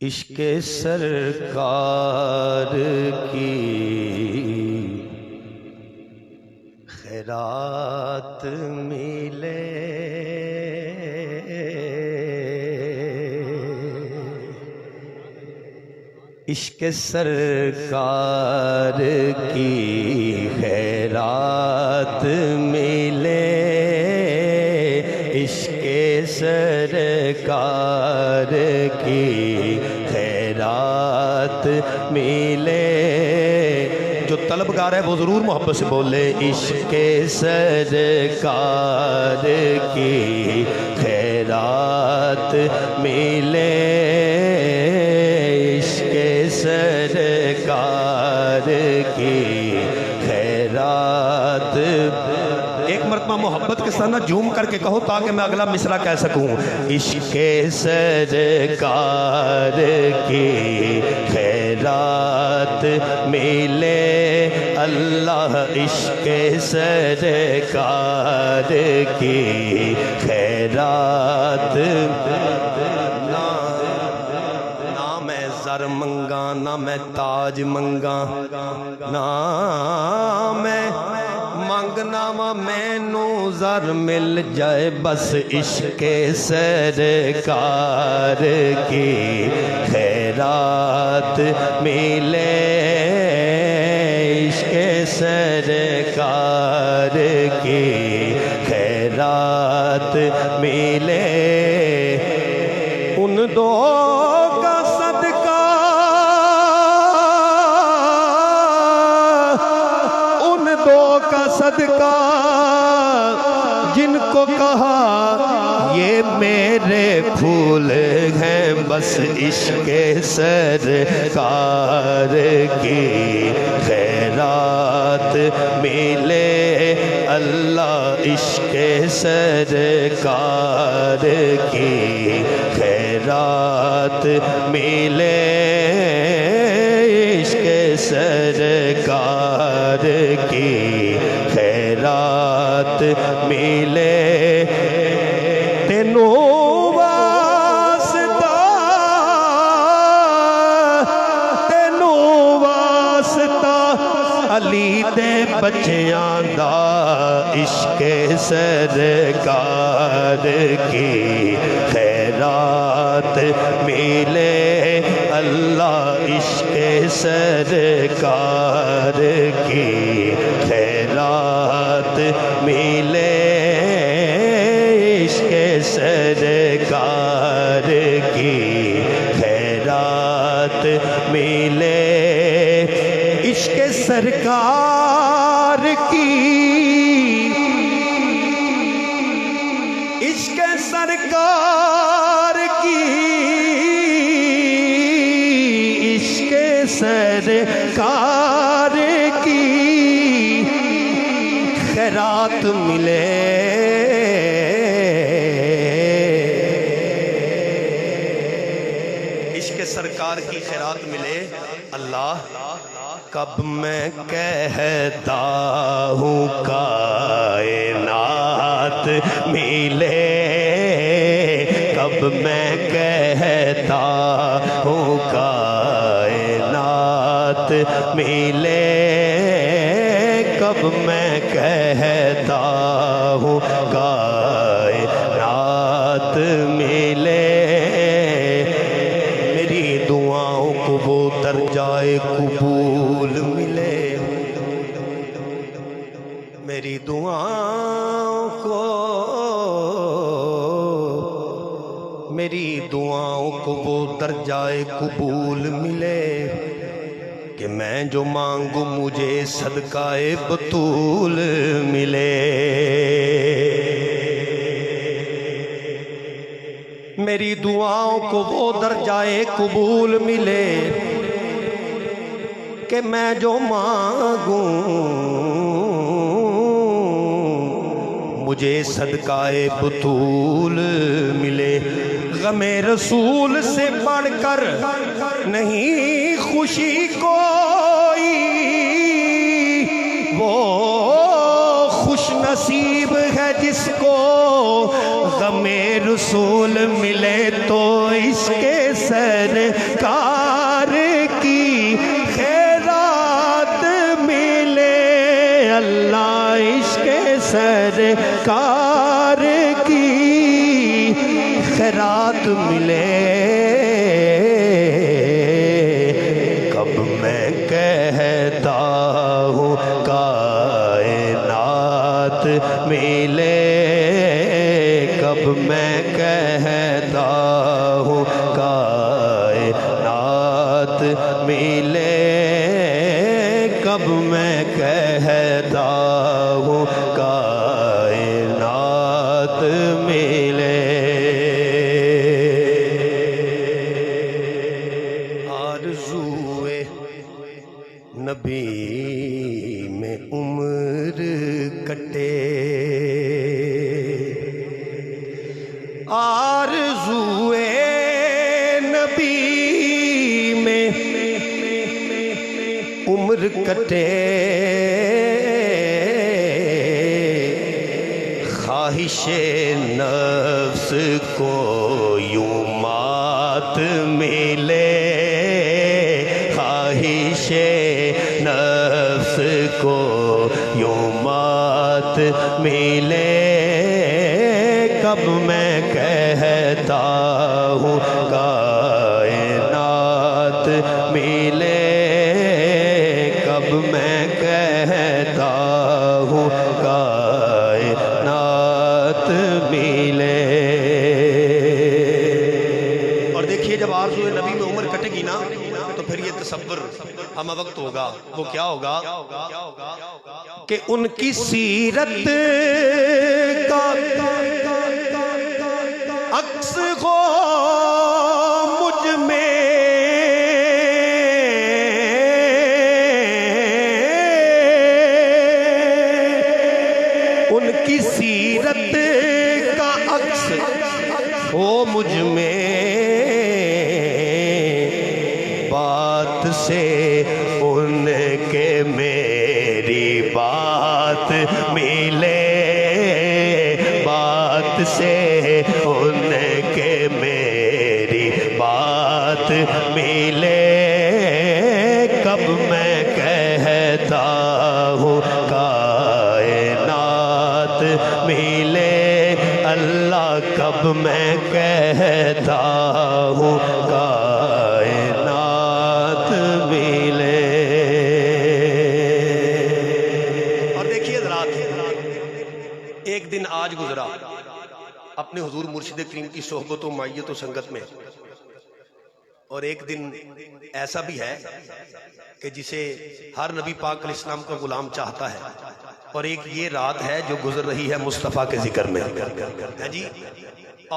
عشق سرکار کی خیرات ملے، عشق سرکار کی خیرات ملے، عشق سرکار کی خیرات ملے۔ جو طلبگار ہے وہ ضرور محبت سے بولے، عشق سرکار کی خیرات ملے، عشق سرکار کی خیرات۔ ایک مرتبہ محبت کے ساتھ نہ جھوم کر کے کہو تاکہ میں اگلا مصرع کہہ سکوں۔ عشق سرکار کی خیرات ملے، اللہ عشق سرکار کی خیرات۔ نہ میں زر منگا، نہ میں تاج منگا، نہ میں مانگنا مینو زر مل جائے، بس عشق سرکار کی خیرات ملے، عشق سرکار کی خیرات ملے۔ ان دو کا صدقہ، ان دو کا صدقہ جن کو کہا یہ میرے پھول ہیں، بس عشق سرکار کی خیرات ملے، اللہ عشق سرکار کی خیرات ملے، عشق سرکار کی خیرات ملے۔ تینوں واسطہ، تینوں واسطہ علی دے بچیاں دا، عشق سرکار کی خیرات ملے، اللہ عشق سرکار کی خیرات ملے، عشق سرکار کی خیرات ملے، عشق سرکار کی، عشق سرکار کی، عشق سرکار کی خیرات ملے، عشق سرکار کی خیرات ملے، اللہ کب میں کہتا ہوں کائنات ملے، کب میں کہتا ہوں کائنات ملے، کب میں کہتا ہوں کائنات ملے، میری دعاؤں کو وہ درجائے قبول ملے، میری دعاؤں کو، میری دعاؤں کو وہ درجائے قبول ملے، کہ میں جو مانگوں مجھے صدقہ بطول ملے، میری دعاؤں کو وہ درجائے قبول ملے، کہ میں جو مانگوں مجھے صدقہ بطول ملے۔ غم رسول سے بڑھ کر نہیں خوشی کوئی، وہ خوش نصیب ہے جس کو غم رسول ملے تو عشق سرکار کی خیرات ملے اللہ عشق سرکار کی خیرات ملے کب میں کہتا ہوں کائنات ملے کب میں کہتا ہوں کائنات ملے کب میں کہتا ہوں کائنات ملے آرزوئے نبی میں عمر کٹے آرزوئے نبی میں عمر کٹے خواہش نفس کو یوں مات ملے خواہش نفس کو یوں مات ملے کب میں کہتا ہوں کائنات ملے کب میں کہتا ہوں کائنات ملے اور دیکھیے جب آرزو نبی میں عمر کٹے گی نا تو پھر یہ تصور ہمہ وقت ہوگا وہ کیا ہوگا کہ ان کی سیرت کا عکس ہو مجھ میں ان کی سیرت کا عکس ہو مجھ میں بات سے ان کے میری بات ملے بات سے ان کے میری بات ملے کب میں کہتا ہوں کائنات ملے اللہ کب میں کہتا ہوں کائنات ملے اور دیکھیے حضرات ایک دن آج گزرا اپنے حضور مرشد کریم کی صحبت و معیت و سنگت میں اور ایک دن ایسا بھی ہے کہ جسے ہر نبی پاک علیہ السلام کا غلام چاہتا ہے اور ایک یہ رات ہے جو گزر رہی ہے مصطفیٰ کے ذکر میں ہے جی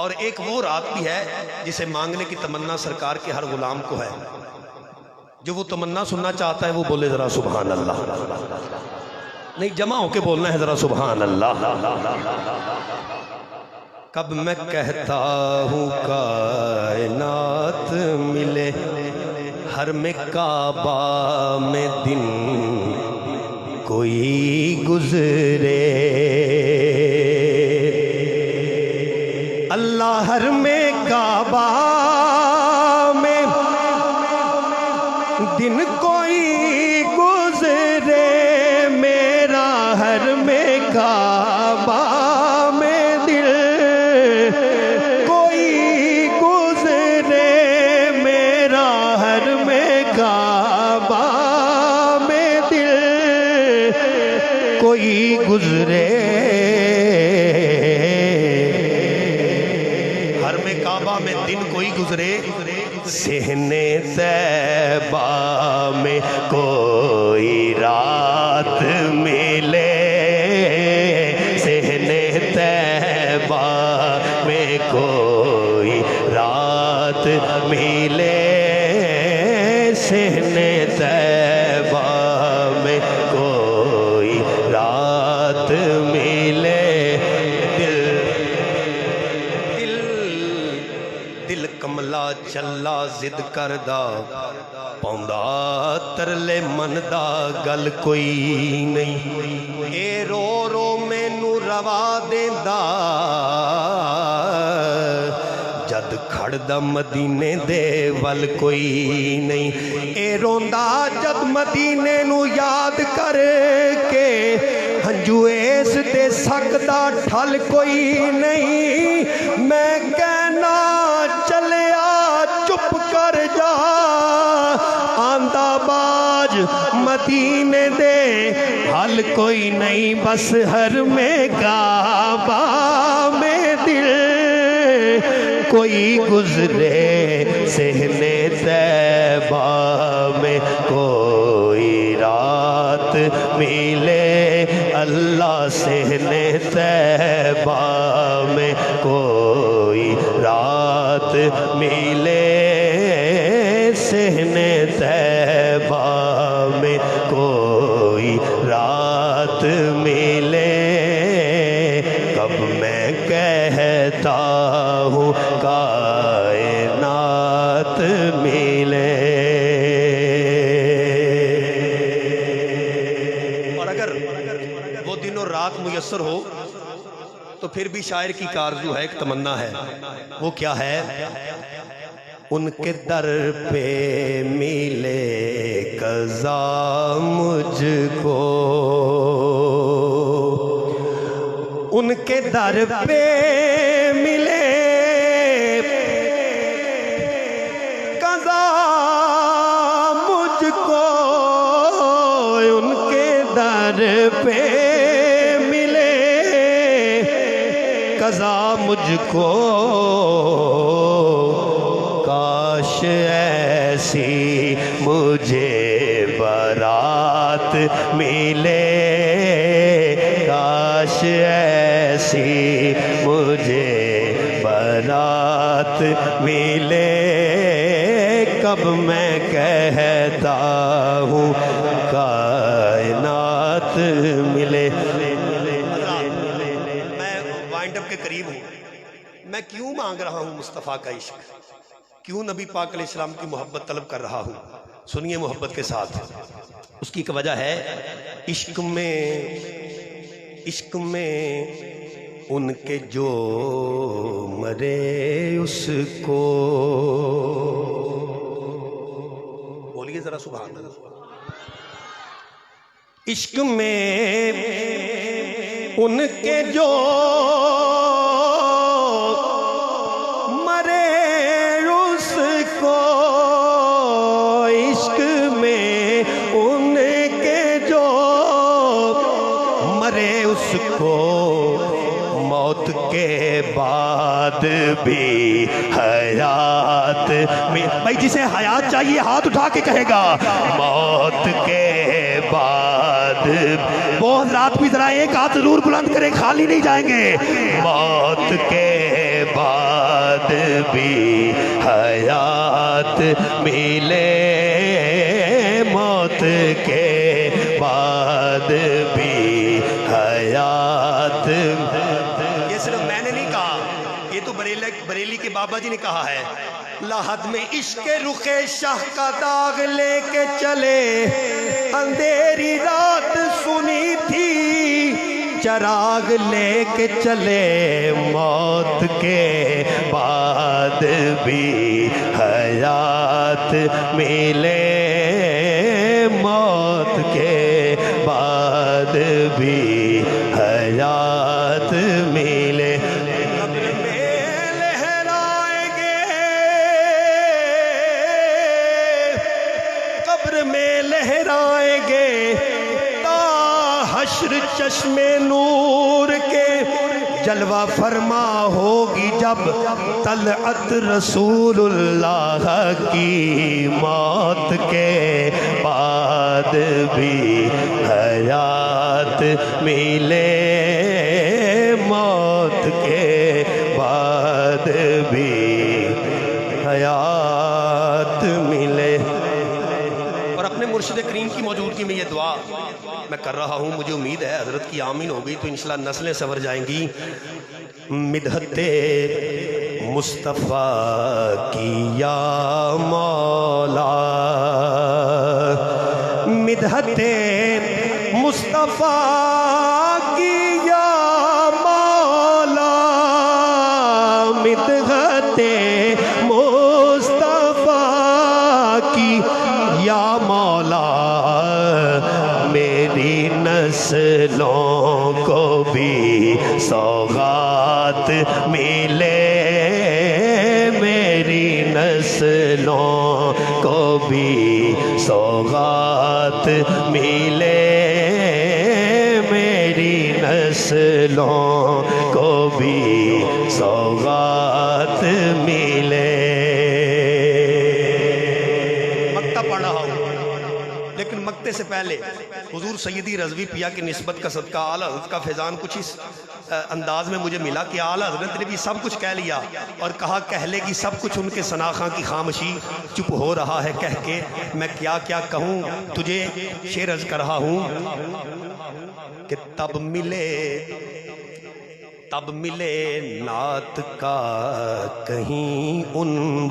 اور ایک وہ رات بھی ہے جسے مانگنے کی تمنا سرکار کے ہر غلام کو ہے جو وہ تمنا سننا چاہتا ہے وہ بولے ذرا سبحان اللہ نہیں جمع ہو کے بولنا ہے ذرا سبحان اللہ کب میں کہتا ہوں کائنات ملے حرم کعبہ میں دن کوئی گزرے اللہ حرم کعبہ میں دن کوئی گزرے میرا حرم کعبہ میں دل کوئی گزرے میرا حرم کعبہ میں دل کوئی گزرے حرم کعبہ میں دن کوئی گزرے صحن طیبہ میں کوئی رات ملے صحن طیبہ میں کوئی رات ملے صحن طیبہ میں کوئی رات ملے دل کملا چلا زد کردہ پوندا ترلے من دا گل کوئی نہیں اے رو رو مینوں روا دیندا جد کھڑ پڑھدا مدینے دے ول کوئی نہیں، اے روندا جد مدینے نو یاد کر کے، ہنجو ایس دے سکدا ٹھل کوئی نہیں، میں کہنا چلیا چپ کر جا، آندہ باج مدینے دے حل کوئی نہیں، بس ہر میں کعبہ میں دل کوئی گزرے، صحن طیبہ میں کوئی رات ملے، اللہ صحن طیبہ میں کوئی رات ملے، صحن طیبہ میں کوئی رات ملے، کب میں کہتا ہوں کائنات ملے۔ اور اگر وہ دن اور رات میسر ہو تو پھر بھی شاعر کی کارزو ہے، ایک تمنا ہے، وہ کیا ہے؟ ان کے در پہ ملے قضا مجھ کو، ان کے در پہ ملے قضا مجھ کو، ان کے در پہ ملے قضا مجھ کو، کاش ایسی مجھے برات ملے، کاش ایسی مجھے برات ملے، کب میں کہتا ہوں کائنات ملے۔ میں وائنڈ اپ کے قریب ہوں، میں کیوں مانگ رہا ہوں مصطفیٰ کا عشق، کیوں نبی پاک علیہ السلام کی محبت طلب کر رہا ہوں؟ سنیے محبت کے ساتھ، اس کی ایک وجہ ہے، عشق میں ان کے جو مرے اس کو، بولیے ذرا سبحان اللہ، عشق میں ان کے جو مرے اس کو، عشق میں ان کے جو مرے اس کو، موت کے بعد بھی حیات میں، بھائی جسے حیات چاہیے ہاتھ اٹھا کے کہے گا، موت کے بعد، بہت رات بھی ذرا ایک ہاتھ ضرور بلند کرے، خالی نہیں جائیں گے، موت کے بعد بھی حیات ملے، موت کے بعد بھی حیات۔ یہ صرف میں نے نہیں کہا، یہ تو بریلی کے بابا جی نے کہا ہے، لاحد میں عشق رخ شاہ کا داغ لے کے چلے، اندھیری رات سنی تھی، چراغ لے کے چلے، موت کے بعد بھی حیات ملے، موت کے بعد بھی حیات ملے، قبر میں لہرائیں گے، قبر میں لہرائیں گے، تا حشر چشم نور کے، جلوہ فرما ہوگی جب طلعت رسول اللہ کی، موت کے بعد بھی حیات ملے، موت کے بعد بھی حیات ملے۔ اور اپنے مرشد کریم کی موجودگی میں یہ دعا میں کر رہا ہوں، مجھے امید ہے حضرت کی آمین ہوگی تو انشاءاللہ نسلیں سنور جائیں گی۔ مدحت مصطفیٰ کی یا مولا، مدحت مصطفیٰ کی یا مولا، مدحت ملے میری نسلوں کو بھی سوغات ملے میری نسلوں کو بھی سوغات ملے. مکتہ پڑھ رہا ہوں لیکن مکتے سے پہلے حضور سیدی رضوی پیا کی نسبت کا صدقہ اعلیٰ حضرت کا فیضان کچھ اس انداز میں مجھے ملا کہ اعلیٰ حضرت نے بھی سب کچھ کہہ لیا اور کہا کہہ لے گی سب کچھ ان کے ثناخواں کی خاموشی چپ ہو رہا ہے کہہ کے میں کیا کیا کہوں تجھے شعر عرض کر رہا ہوں کہ تب ملے نعت کا کہیں عنوان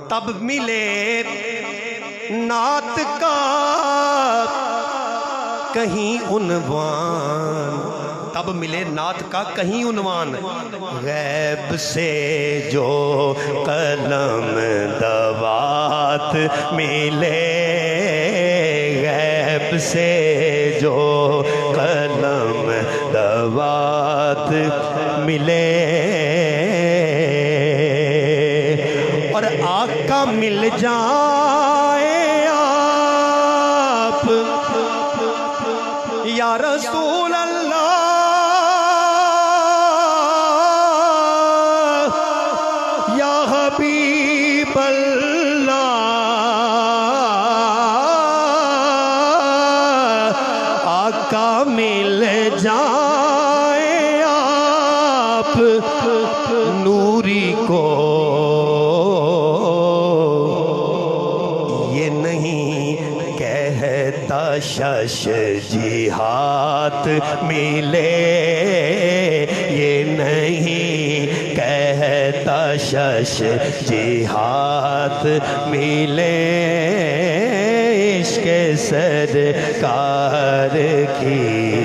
تب ملے نعت کا کہیں عنوان تب ملے نعت کا کہیں عنوان غیب سے جو قلم دوات ملے غیب سے جو قلم دوات ملے اور آقا مل جائے آپ یا رسول اللہ یا حبیب اللہ آقا مل جائے آپ نوری کو یہ نہیں کہتا شش جہات ملے یہ نہیں کہتا شش جہات ملے عشق سرکار کی